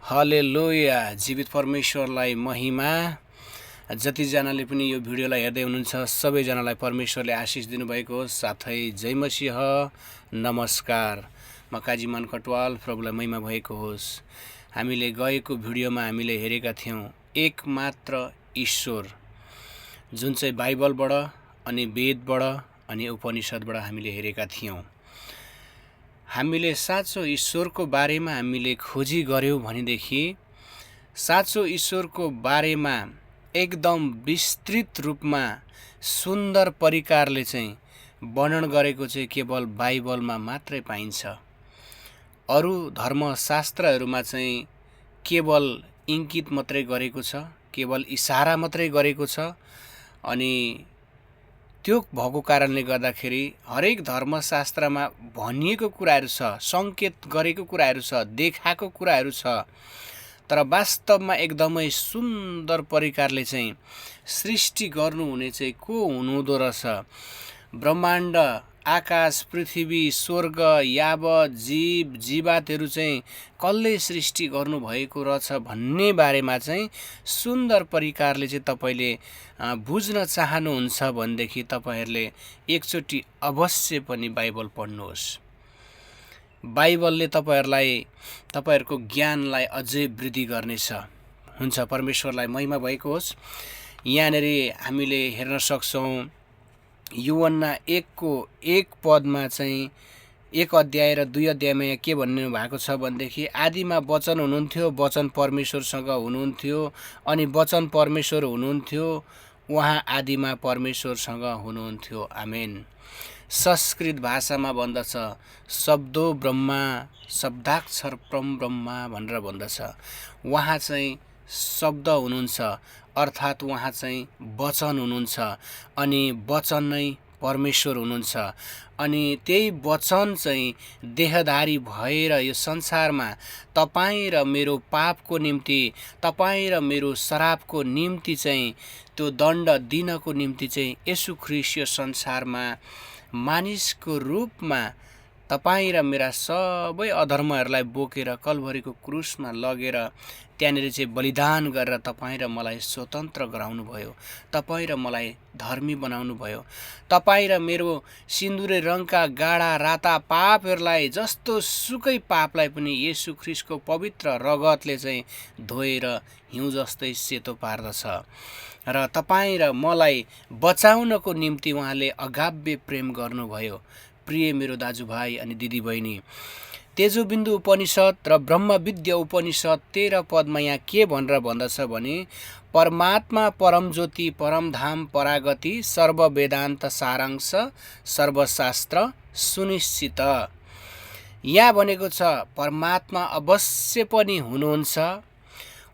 हालेलुया। जीवित परमेश्वरलाई महिमा। जतिजनाले पनि यो भिडियोलाई हेर्दै हुनुहुन्छ सबैजनालाई परमेश्वरले आशिष दिनुभएको होस्। साथै जय मसीह, नमस्कार। म काजी मन कटवाल, प्रभुलाई महिमा भएको होस्। हामीले गएको भिडियोमा हामीले हेरेका थियौँ एकमात्र ईश्वर, जुन चाहिँ बाइबलबाट अनि वेदबाट अनि उपनिषदबाट हामीले हेरेका थियौँ। हामीले साँचो ईश्वरको बारेमा हामीले खोजी गर्यौँ भनेदेखि साँचो ईश्वरको बारेमा एकदम विस्तृत रूपमा सुन्दर परिकारले चाहिँ वर्णन गरेको चाहिँ केवल बाइबलमा मात्रै पाइन्छ। अरू धर्मशास्त्रहरूमा चाहिँ केवल इङ्गित मात्रै गरेको छ, केवल इसारा मात्रै गरेको छ। अनि त्यो भएको कारणले गर्दाखेरि हरेक धर्मशास्त्रमा भनिएको कुराहरू छ, सङ्केत गरेको कुराहरू छ, देखाएको कुराहरू छ, तर वास्तवमा एकदमै सुन्दर परिकारले चाहिँ सृष्टि गर्नुहुने चाहिँ को हुनुहुँदो रहेछ, ब्रह्माण्ड, आकाश, पृथ्वी, स्वर्ग, यावत जीव जीवातहरू चाहिँ कसले सृष्टि गर्नुभएको रहेछ भन्ने बारेमा चाहिँ सुन्दर परिकारले चाहिँ तपाईँले बुझ्न चाहनुहुन्छ भनेदेखि तपाईँहरूले एकचोटि अवश्य पनि बाइबल पढ्नुहोस्। बाइबलले तपाईँहरूको ज्ञानलाई अझै वृद्धि गर्नेछ। हुन्छ, परमेश्वरलाई महिमा भएको होस्। यहाँनिर हामीले हेर्न सक्छौँ यूहन्ना 1:1 चाहिँ 1 अध्याय र 2 अध्यायमा यहाँ के भन्नु भएको छ भनेदेखि आदिमा वचन हुनुहुन्थ्यो, वचन परमेश्वरसँग हुनुहुन्थ्यो अनि वचन परमेश्वर हुनुहुन्थ्यो, उहाँ आदिमा परमेश्वरसँग हुनुहुन्थ्यो। आमेन। संस्कृत भाषामा भन्दछ शब्दो ब्रह्मा शब्दाक्षर परम ब्रह्मा भनेर भन्दछ। उहाँ चाहिँ शब्द हुनुहुन्छ, अर्थात् उहाँ चाहिँ वचन हुनुहुन्छ अनि वचन नै परमेश्वर हुनुहुन्छ। अनि त्यही वचन चाहिँ देहधारी भएर यो संसारमा तपाईँ र मेरो पापको निम्ति, तपाईँ र मेरो श्रापको निम्ति चाहिँ त्यो दण्ड दिनको निम्ति चाहिँ येशू ख्रीष्ट यो संसारमा मानिसको रूपमा तपाईँ र मेरा सबै अधर्महरूलाई बोकेर कलभरीको क्रुसमा लगेर त्यहाँनिर चाहिँ बलिदान गरेर तपाईँ र मलाई स्वतन्त्र गराउनु भयो, तपाईँ र मलाई धर्मी बनाउनु भयो। तपाईँ र मेरो सिन्दुरे रङका गाढा राता पापहरूलाई, जस्तो सुकै पापलाई पनि येशू ख्रीष्टको पवित्र रगतले चाहिँ धोएर हिउँ जस्तै सेतो पार्दछ। र तपाईँ र मलाई बचाउनको निम्ति उहाँले अगाब्य प्रेम गर्नुभयो। प्रिय मेरो दाजुभाइ अनि दिदीबहिनी, तेजोबिन्दु उपनिषद र ब्रह्मविद्या उपनिषद 13 पदमा यहाँ के भनेर भन्दछ भने परमात्मा, परमज्योति, परमधाम, परागति, सर्ववेदान्त सारांश, सर्वशास्त्र सुनिश्चित। यहाँ भनेको छ परमात्मा अवश्य पनि हुनुहुन्छ,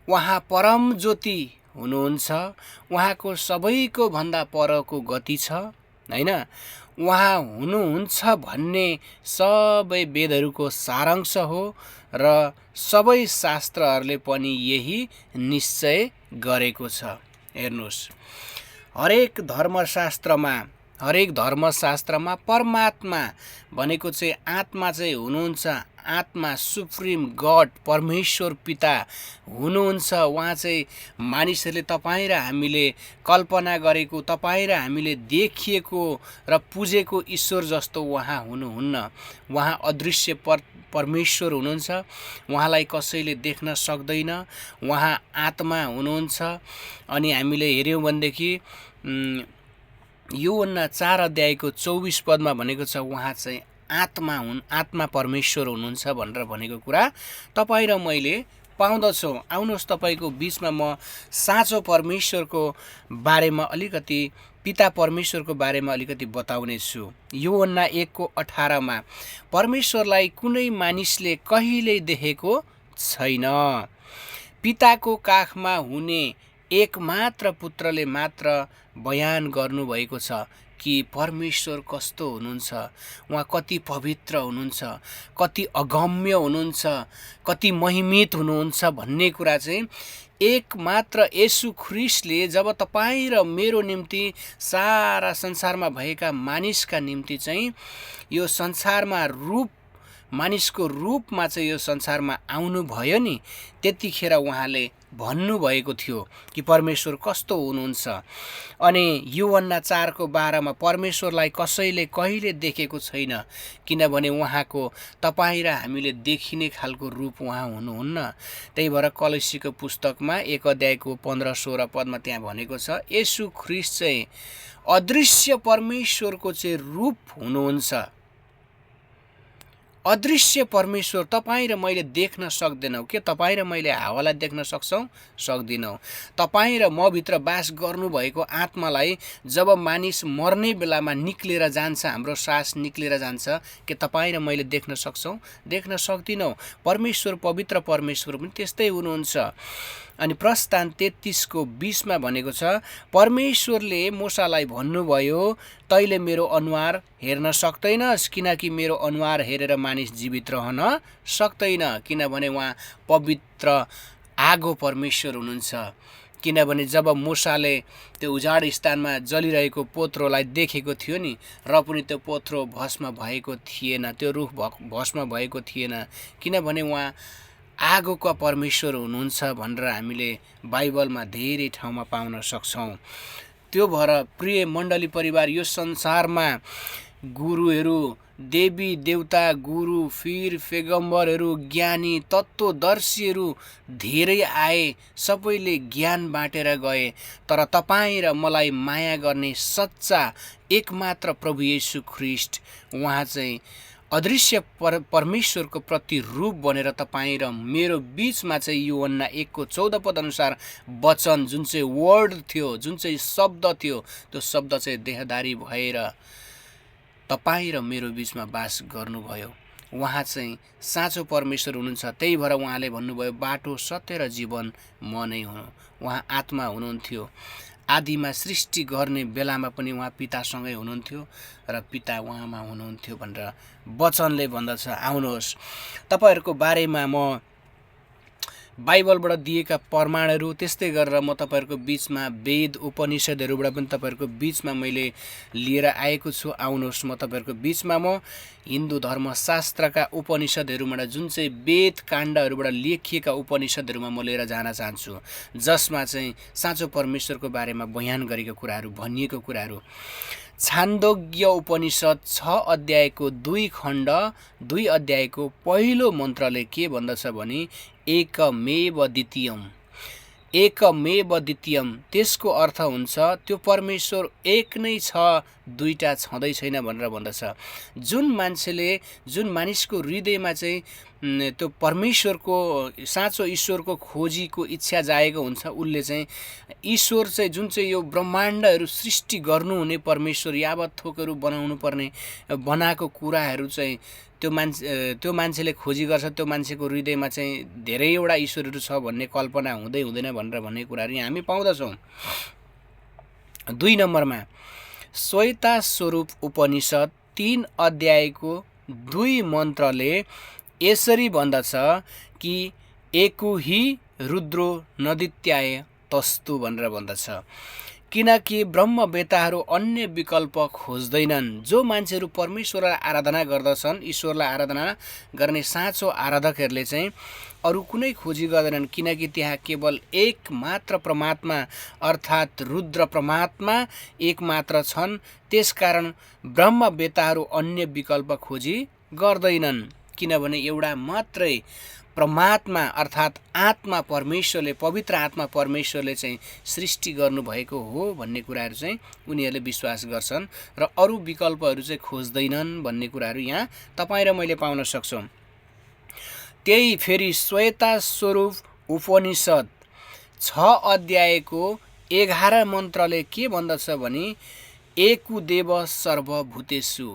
उहाँ परम ज्योति हुनुहुन्छ, उहाँको सबैको भन्दा परको गति छ, हैन? उहाँ हुनुहुन्छ भन्ने सबै वेदहरूको सारांश हो र सबै शास्त्रहरूले पनि यही निश्चय गरेको छ। हेर्नुहोस्, हरेक धर्मशास्त्रमा परमात्मा भनेको चाहिँ आत्मा चाहिँ हुनुहुन्छ, आत्मा सुप्रिम गड परमेश्वर पिता हुनुहुन्छ। उहाँ चाहिँ मानिसहरूले तपाईँ र हामीले कल्पना गरेको, तपाईँ र हामीले देखिएको र पुजेको ईश्वर जस्तो उहाँ हुनुहुन्न। उहाँ अदृश्य परमेश्वर हुनुहुन्छ, उहाँलाई कसैले देख्न सक्दैन, उहाँ आत्मा हुनुहुन्छ। अनि हामीले हेऱ्यौँ भनेदेखि यूहन्ना 4 अध्यायको 24 पदमा भनेको छ उहाँ चाहिँ आत्मा परमेश्वर हुनुहुन्छ भनेर भनेको कुरा तपाईँ र मैले पाउँदछौँ। आउनुहोस् तपाईँको बिचमा म साँचो परमेश्वरको बारेमा अलिकति, पिता परमेश्वरको बारेमा अलिकति बताउने छु। यूहन्ना 1:18 परमेश्वरलाई कुनै मानिसले कहिल्यै देखेको छैन, पिताको काखमा हुने एकमात्र पुत्रले मात्र बयान गर्नुभएको छ कि परमेश्वर कस्तो हुनुहुन्छ, उहाँ कति पवित्र हुनुहुन्छ, कति अगम्य हुनुहुन्छ, कति महिमित हुनुहुन्छ भन्ने कुरा चाहिँ एकमात्र येशू ख्रीष्टले जब तपाईँ र मेरो निम्ति, सारा संसारमा भएका मानिसका निम्ति चाहिँ यो संसारमा रूप मानिसको रूपमा चाहिँ यो संसारमा आउनुभयो नि, त्यतिखेर उहाँले भन्नुभएको थियो कि परमेश्वर कस्तो हुनुहुन्छ। अनि यूहन्ना 4:12 परमेश्वरलाई कसैले कहिले देखेको छैन, किनभने उहाँको तपाईँ र हामीले देखिने खालको रूप उहाँ हुनुहुन्न। त्यही भएर कलोसीको पुस्तकमा 1:15-16 त्यहाँ भनेको छ, येशू ख्रीष्ट चाहिँ अदृश्य परमेश्वरको चाहिँ रूप हुनुहुन्छ। अदृश्य परमेश्वर तपाईँ र मैले देख्न सक्दैनौँ के? तपाईँ र मैले हावालाई देख्न सक्छौँ? सक्दिनौँ। तपाईँ र म भित्र बास गर्नुभएको आत्मालाई जब मानिस मर्ने बेलामा निक्लेर जान्छ, हाम्रो सास निक्लेर जान्छ, के तपाईँ र मैले देख्न सक्छौँ? देख्न सक्दिनौँ। परमेश्वर, पवित्र परमेश्वर पनि त्यस्तै हुनुहुन्छ। अनि प्रस्थान 33:20 भनेको छ, परमेश्वरले मूसालाई भन्नुभयो, तैँले मेरो अनुहार हेर्न सक्दैनस्, किनकि मेरो अनुहार हेरेर मानिस जीवित रहन सक्दैन, किनभने उहाँ पवित्र आगो परमेश्वर हुनुहुन्छ। किनभने जब मूसाले त्यो उजाड स्थानमा जलिरहेको पोत्रोलाई देखेको थियो नि, र पनि त्यो पोत्रो भस्म भएको थिएन, त्यो रुख भस्म भएको थिएन, किनभने उहाँ आगोका परमेश्वर हुनुहुन्छ भनेर हामीले बाइबलमा धेरै ठाउँमा पाउन सक्छौँ। त्यो भएर प्रिय मण्डली परिवार, यो संसारमा गुरुहरू, देवी देवता, गुरु, पीर, पैगम्बरहरू, ज्ञानी, तत्त्वदर्शीहरू धेरै आए, सबैले ज्ञान बाँटेर गए, तर तपाईँ र मलाई माया गर्ने सच्चा एकमात्र प्रभु येशू ख्रीष्ट, उहाँ चाहिँ अदृश्य परमेश्वरको प्रतिरूप बनेर तपाईँ र मेरो बीचमा चाहिँ यूहन्ना 1:14 अनुसार वचन, जुन चाहिँ वर्ड थियो, जुन चाहिँ शब्द थियो, त्यो शब्द चाहिँ देहधारी भएर तपाईँ र मेरो बीचमा बास गर्नुभयो। उहाँ चाहिँ साँचो परमेश्वर हुनुहुन्छ। त्यही भएर उहाँले भन्नुभयो, बाटो, सत्य र जीवन म नै हुँ। उहाँ आत्मा हुनुहुन्थ्यो। आदिमा सृष्टि गर्ने बेलामा पनि उहाँ पितासँगै हुनुहुन्थ्यो र पिता उहाँमा हुनुहुन्थ्यो भनेर वचनले भन्दछ। आउनुहोस्, तपाईँहरूको बारेमा म बाइबलबाट दिएका प्रमाणहरू, त्यस्तै गरेर म तपाईँहरूको बीचमा वेद उपनिषदहरूबाट पनि तपाईँहरूको बीचमा मैले लिएर आएको छु। आउनुहोस्, म तपाईँहरूको बीचमा म हिन्दू धर्मशास्त्रका उपनिषदहरूबाट, जुन चाहिँ वेद काण्डहरूबाट लेखिएका उपनिषदहरूमा म लिएर जान चाहन्छु, जसमा चाहिँ साँचो परमेश्वरको बारेमा बयान गरेका कुराहरू, भनिएको कुराहरू। छान्दोग्य उपनिषद 6:2 खण्ड 2 अध्यायको पहिलो मन्त्रले के भन्दछ भने, एकमेव द्वितीयम, एकमेव द्वितीयम, त्यसको अर्थ हुन्छ त्यो परमेश्वर एक नै छ, दुईटा छँदै छैन भनेर भन्दछ। जुन मानिसको हृदयमा चाहिँ त्यो परमेश्वरको, साँचो ईश्वरको खोजीको इच्छा जागेको हुन्छ, उसले चाहिँ ईश्वर चाहिँ, जुन चाहिँ यो ब्रह्माण्डहरू सृष्टि गर्नुहुने परमेश्वर, यावत थोकहरू बनाउनु पर्ने बनाएको कुराहरू चाहिँ त्यो मान्छेले खोजी गर्छ। त्यो मान्छेको हृदयमा चाहिँ धेरैवटा ईश्वरहरू छ भन्ने कल्पना हुँदै हुँदैन भनेर भन्ने कुराहरू यहाँ हामी पाउँदछौँ। 2 नम्बरमा श्वेता स्वरूप उपनिषद 3 अध्यायको 2 मन्त्रले यसरी भन्दछ कि एकु हि रुद्रो नदित्याय तस्तु भनेर भन्दछ। किनकि ब्रह्मवेताहरू अन्य विकल्प खोज्दैनन्। जो मान्छेहरू परमेश्वरलाई आराधना गर्दछन्, ईश्वरलाई आराधना गर्ने साँचो आराधकहरूले चाहिँ अरू कुनै खोजी गर्दैनन्, किनकि त्यहाँ केवल एक मात्र परमात्मा अर्थात् रुद्र परमात्मा एक मात्र छन्। त्यसकारण ब्रह्मवेताहरू अन्य विकल्प खोजी गर्दैनन्, किनभने एउटा मात्रै परमात्मा अर्थात् आत्मा परमेश्वरले, पवित्र आत्मा परमेश्वरले चाहिँ सृष्टि गर्नुभएको हो भन्ने कुराहरू चाहिँ उनीहरूले विश्वास गर्छन् र अरू विकल्पहरू चाहिँ खोज्दैनन् भन्ने कुराहरू यहाँ तपाईँ र मैले पाउन सक्छौँ। त्यही फेरि श्वेता स्वरूप उपनिषद 6 अध्यायको 11 मन्त्रले के भन्दछ भने, एकुदेव सर्वभूतेषु,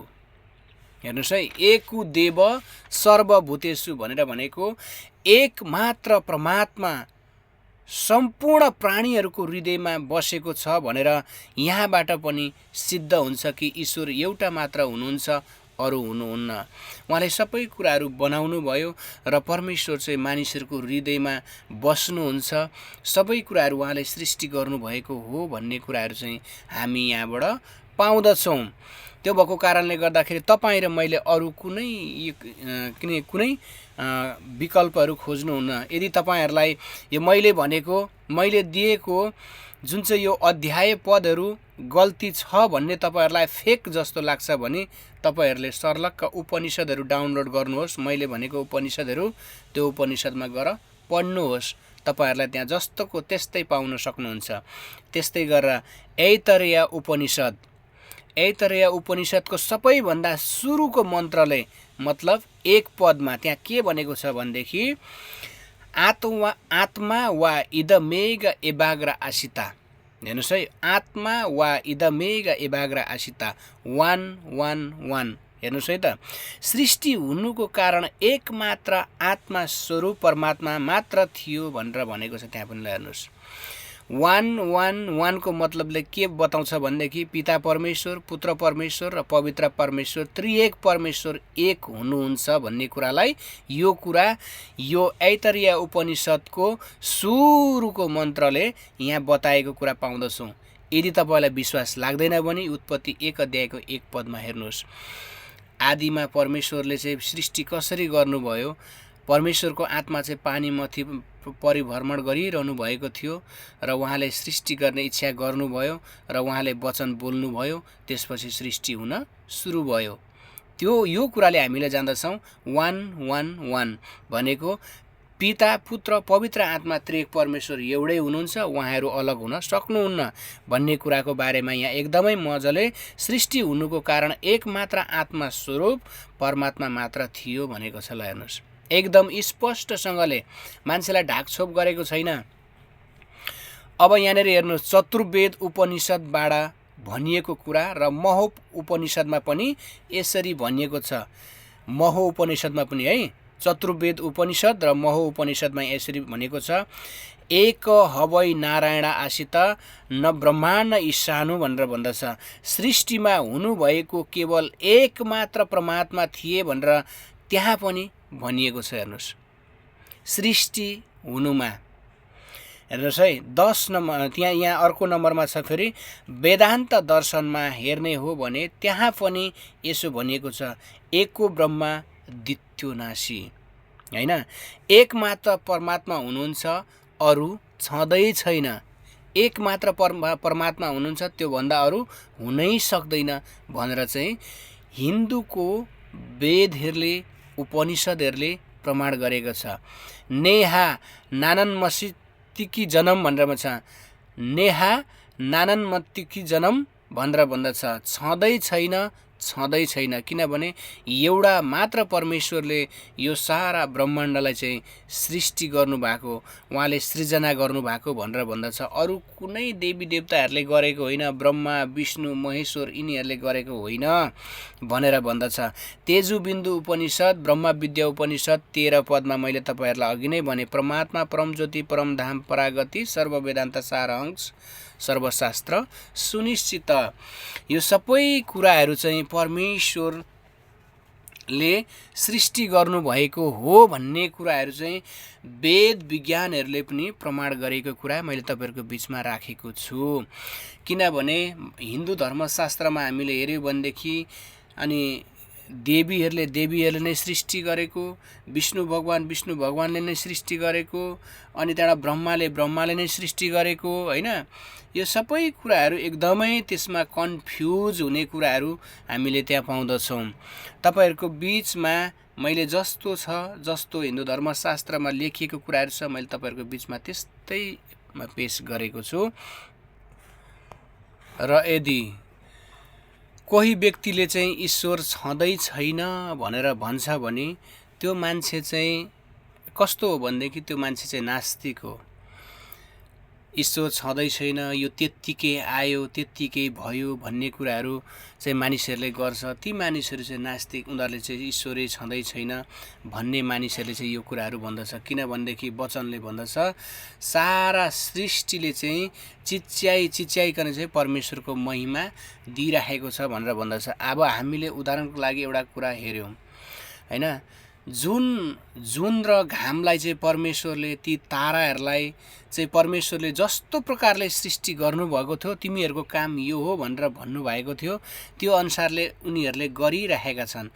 हेर्नुहोस् है, एकुदेव सर्वभूतेषु भनेर भनेको एक मात्र परमात्मा सम्पूर्ण प्राणीहरूको हृदयमा बसेको छ भनेर यहाँबाट पनि सिद्ध हुन्छ कि ईश्वर एउटा मात्र हुनुहुन्छ, अरू हुनुहुन्न। उहाँले सबै कुराहरू बनाउनु भयो र परमेश्वर चाहिँ मानिसहरूको हृदयमा बस्नुहुन्छ। सबै कुराहरू उहाँले सृष्टि गर्नुभएको हो भन्ने कुराहरू चाहिँ हामी यहाँबाट पाउँदछौँ। त्यो भएको कारणले गर्दाखेरि तपाईँ र मैले अरू कुनै विकल्पहरू खोज्नुहुन्न। यदि तपाईँहरूलाई यो मैले दिएको जुन चाहिँ यो अध्याय पदहरू गल्ती छ भन्ने तपाईँहरूलाई फेक जस्तो लाग्छ भने तपाईँहरूले सर्लक्क उपनिषदहरू डाउनलोड गर्नुहोस्। मैले भनेको उपनिषदहरू त्यो उपनिषदमा गएर पढ्नुहोस्। तपाईँहरूलाई त्यहाँ जस्तोको त्यस्तै पाउन सक्नुहुन्छ। त्यस्तै गरेर ऐतरेय उपनिषदको सबैभन्दा सुरुको मन्त्रले मतलब एक पदमा त्यहाँ के भनेको छ भनेदेखि आत्मा वा इदमेग एबाग्र आसिता। हेर्नुहोस् है, आत्मा वा इदमेग एबाग्र आसिता 111। हेर्नुहोस् है त, सृष्टि हुनुको कारण एकमात्र आत्मा स्वरूप परमात्मा मात्र थियो भनेर भनेको छ त्यहाँ पनि। हेर्नुहोस् 111 को मतलबले के बताउँछ भनेदेखि पिता परमेश्वर, पुत्र परमेश्वर र पवित्र परमेश्वर त्रिएक परमेश्वर एक हुनुहुन्छ भन्ने कुरालाई यो ऐतरेय उपनिषदको सुरुको मन्त्रले यहाँ बताएको कुरा पाउँदछौँ। यदि तपाईँलाई विश्वास लाग्दैन भने उत्पत्ति 1 अध्यायको 1 पदमा हेर्नुहोस्। आदिमा परमेश्वरले चाहिँ सृष्टि कसरी गर्नुभयो, परमेश्वरको आत्मा चाहिँ पानीमाथि परिभ्रमण गरिरहनु भएको थियो र उहाँले सृष्टि गर्ने इच्छा गर्नुभयो र उहाँले वचन बोल्नुभयो, त्यसपछि सृष्टि हुन सुरु भयो। यो कुराले हामीले जान्दछौँ 111 भनेको पिता, पुत्र, पवित्र आत्मा त्रिएक परमेश्वर एउटै हुनुहुन्छ, उहाँहरू अलग हुन सक्नुहुन्न भन्ने कुराको बारेमा यहाँ एकदमै मजाले सृष्टि हुनुको कारण एकमात्र आत्मा स्वरूप परमात्मा मात्र थियो भनेको छ। ल हेर्नुहोस्, एकदम स्पष्टसँगले मान्छेलाई ढाकछोप गरेको छैन। अब यहाँनिर हेर्नुहोस्, चतुर्वेद उपनिषदबाट भनिएको कुरा र महो उपनिषदमा पनि यसरी भनिएको छ। महो उपनिषदमा पनि है, चतुर्वेद उपनिषद र महो उपनिषदमा यसरी भनेको छ, एक हवै नारायण आसित न ब्रह्माण्ड ईशानु भनेर भन्दछ। सृष्टिमा हुनुभएको केवल एकमात्र परमात्मा थिए भनेर त्यहाँ पनि भनिएको छ। हेर्नुहोस्, सृष्टि हुनुमा हेर्नुहोस् है 10 नम्बर यहाँ अर्को नम्बरमा छ। फेरि वेदान्त दर्शनमा हेर्ने हो भने त्यहाँ पनि यसो भनिएको छ, एको ब्रह्मा द्वितीयो नासी। हैन, एकमात्र परमात्मा हुनुहुन्छ, अरू छँदै छैन। एकमात्र परमात्मा हुनुहुन्छ, त्योभन्दा अरू हुनै सक्दैन भनेर चाहिँ हिन्दूको वेदहरूले उपनिषदहरूले प्रमाण गरेको छ। नेहा नानन्मतिकी जन्म भनेर छ, नेहा नानन्मतिकी जन्म भनेर भन्दछ, छँदै छैन किनभने एउटा मात्र परमेश्वरले यो सारा ब्रह्माण्डलाई चाहिँ सृष्टि गर्नुभएको, उहाँले सृजना गर्नुभएको भनेर भन्दछ। अरू कुनै देवी देवताहरूले गरेको होइन, ब्रह्मा विष्णु महेश्वर यिनीहरूले गरेको होइन भनेर भन्दछ। तेजुबिन्दु उपनिषद, ब्रह्म विद्या उपनिषद 13 पदमा मैले तपाईँहरूलाई अघि नै भने, परमात्मा परमज्योति परमधाम परागति सर्व वेदान्त सारांश सर्वशास्त्र सुनिश्चित। यो सबै कुराहरू चाहिँ परमेश्वरले सृष्टि गर्नुभएको हो भन्ने कुराहरू चाहिँ वेद विज्ञानहरूले पनि प्रमाण गरेको कुरा मैले तपाईँहरूको बिचमा राखेको छु। किनभने हिन्दू धर्मशास्त्रमा हामीले हेऱ्यौँ भनेदेखि अनि देवीहरूले नै सृष्टि गरेको, विष्णु भगवानले नै सृष्टि गरेको, अनि त्यहाँबाट ब्रह्माले नै सृष्टि गरेको होइन। यो सबै कुराहरू एकदमै त्यसमा कन्फ्युज हुने कुराहरू हामीले त्यहाँ पाउँदछौँ। तपाईँहरूको बिचमा मैले जस्तो हिन्दू धर्मशास्त्रमा लेखिएको कुराहरू छ मैले तपाईँहरूको बिचमा त्यस्तैमा पेश गरेको छु। र यदि कोही व्यक्तिले चाहिँ ईश्वर छँदै छैन भनेर भन्छ भने त्यो मान्छे चाहिँ कस्तो हो भनेदेखि त्यो मान्छे चाहिँ नास्तिक हो। ईश्वर छँदै छैन, यो त्यत्तिकै आयो त्यत्तिकै भयो भन्ने कुराहरू चाहिँ मानिसहरूले गर्छ, ती मानिसहरू चाहिँ नास्तिक, उनीहरूले चाहिँ ईश्वरै छँदै छैन भन्ने मानिसहरूले चाहिँ यो कुराहरू भन्दछ। किनभनेदेखि वचनले भन्दछ सारा सृष्टिले चाहिँ चिच्याइकन चाहिँ परमेश्वरको महिमा दिइराखेको छ भनेर भन्दछ। अब हामीले उदाहरणको लागि एउटा कुरा हेऱ्यौँ होइन, जुन र घामलाई चाहिँ परमेश्वरले ती ताराहरूलाई चाहिँ परमेश्वरले जस्तो प्रकारले सृष्टि गर्नुभएको थियो तिमीहरूको काम यो हो भनेर भन्नुभएको थियो त्यो अनुसारले उनीहरूले गरिरहेका छन्।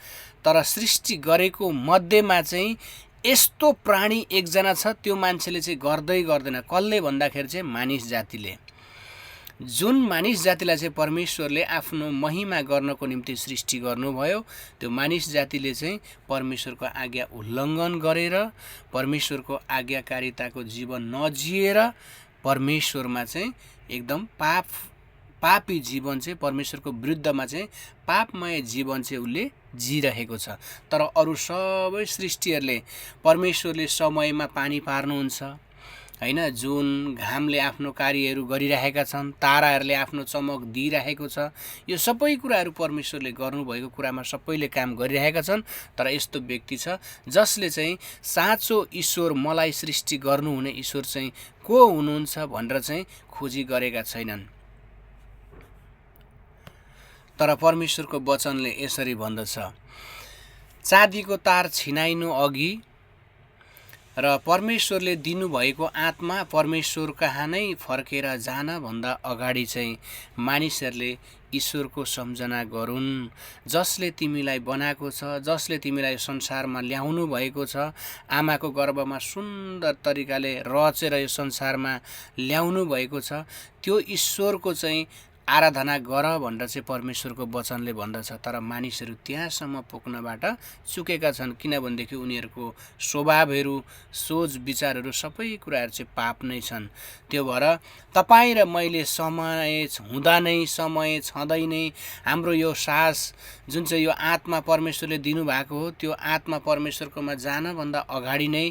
तर सृष्टि गरेको मध्येमा चाहिँ यस्तो प्राणी एकजना छ त्यो मान्छेले चाहिँ गर्दैन। कसले भन्दाखेरि चाहिँ मानिस जातिले। जुन मानिस जातिलाई चाहिँ परमेश्वरले आफ्नो महिमा गर्नको निम्ति सृष्टि गर्नुभयो त्यो मानिस जातिले चाहिँ परमेश्वरको आज्ञा उल्लङ्घन गरेर परमेश्वरको आज्ञाकारिताको जीवन नजिएर परमेश्वरमा चाहिँ एकदम पापी जीवन चाहिँ परमेश्वरको विरुद्धमा चाहिँ पापमय जीवन चाहिँ उसले जिरहेको छ। तर अरू सबै सृष्टिहरूले परमेश्वरले समयमा पानी पार्नुहुन्छ हैन, जुन घामले आफ्नो कार्यहरू गरिरहेका छन्, ताराहरूले आफ्नो चमक दिइरहेको छ, यो सबै कुराहरू परमेश्वरले गर्नुभएको कुरामा सबैले काम गरिरहेका छन्। तर यस्तो व्यक्ति छ जसले चाहिँ साँचो ईश्वर मलाई सृष्टि गर्नुहुने ईश्वर चाहिँ को हुनुहुन्छ भनेर चाहिँ खोजी गरेका छैनन्। तर परमेश्वरको वचनले यसरी भन्दछ, चाँदीको तार छिनाइनु अघि र परमेश्वरले दिनुभएको आत्मा परमेश्वर कहाँ नै फर्केर जान भन्दा अगाडि चाहिँ मानिसहरूले ईश्वरको सम्झना गरून्, जसले तिमीलाई बनाएको छ, जसले तिमीलाई संसारमा ल्याउनु भएको छ, आमाको गर्भमा सुन्दर तरिकाले रचेर यो संसारमा ल्याउनु भएको छ, त्यो ईश्वरको चाहिँ आराधना गर भनेर चाहिँ परमेश्वरको वचनले भन्दछ। तर मानिसहरू त्यहाँसम्म पुग्नबाट चुकेका छन्, किनभनेदेखि उनीहरूको स्वभावहरू, सोच विचारहरू सबै कुराहरू चाहिँ पाप नै छन्। त्यो भएर तपाईँ र मैले समय हुँदा नै, समय छँदै नै हाम्रो यो सास जुन चाहिँ यो आत्मा परमेश्वरले दिनुभएको हो त्यो आत्मा परमेश्वरकोमा जानभन्दा अगाडि नै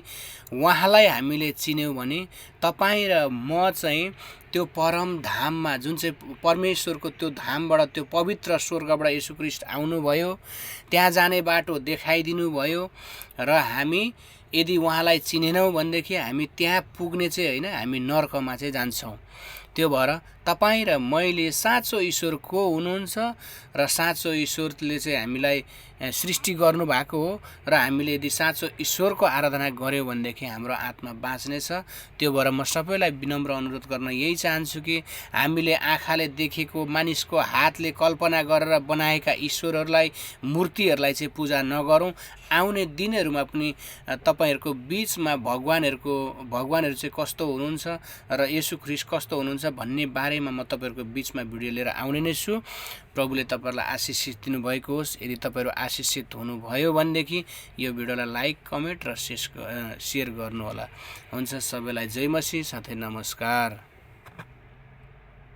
उहाँलाई हामीले चिन्यौँ भने तपाईँ र म चाहिँ त्यो परम धाममा, जुन चाहिँ परमेश्वरको त्यो धामबाट, त्यो पवित्र स्वर्गबाट येशू ख्रीष्ट आउनुभयो, त्यहाँ जाने बाटो देखाइदिनु भयो र हामी यदि उहाँलाई चिनेनौँ भनेदेखि हामी त्यहाँ पुग्ने चाहिँ होइन, हामी नर्कमा चाहिँ जान्छौँ। त्यो भएर तपाईँ र मैले साँचो ईश्वर को हुनुहुन्छ र साँचो ईश्वरले चाहिँ हामीलाई सृष्टि गर्नुभएको हो र हामीले यदि साँचो ईश्वरको आराधना गऱ्यौँ भनेदेखि हाम्रो आत्मा बाँच्नेछ। त्यो भएर म सबैलाई विनम्र अनुरोध गर्न यही चाहन्छु कि हामीले आँखाले देखेको, मानिसको हातले कल्पना गरेर बनाएका ईश्वरहरूलाई, मूर्तिहरूलाई चाहिँ पूजा नगरौँ। आउने दिनहरूमा पनि तपाईहरूको बिचमा भगवानहरू चाहिँ कस्तो हुनुहुन्छ र येशू ख्रीष्ट कस्तो हुनुहुन्छ भन्ने बारेमा म तपाईँहरूको बिचमा भिडियो लिएर आउने नै छु। प्रभुले तपाईँहरूलाई आशिषित दिनुभएको होस्। यदि तपाईँहरू आशिषित हुनुभयो भनेदेखि यो भिडियोलाई लाइक, कमेन्ट र सेयर गर्नुहोला। हुन्छ, सबैलाई जय मसीह, साथै नमस्कार।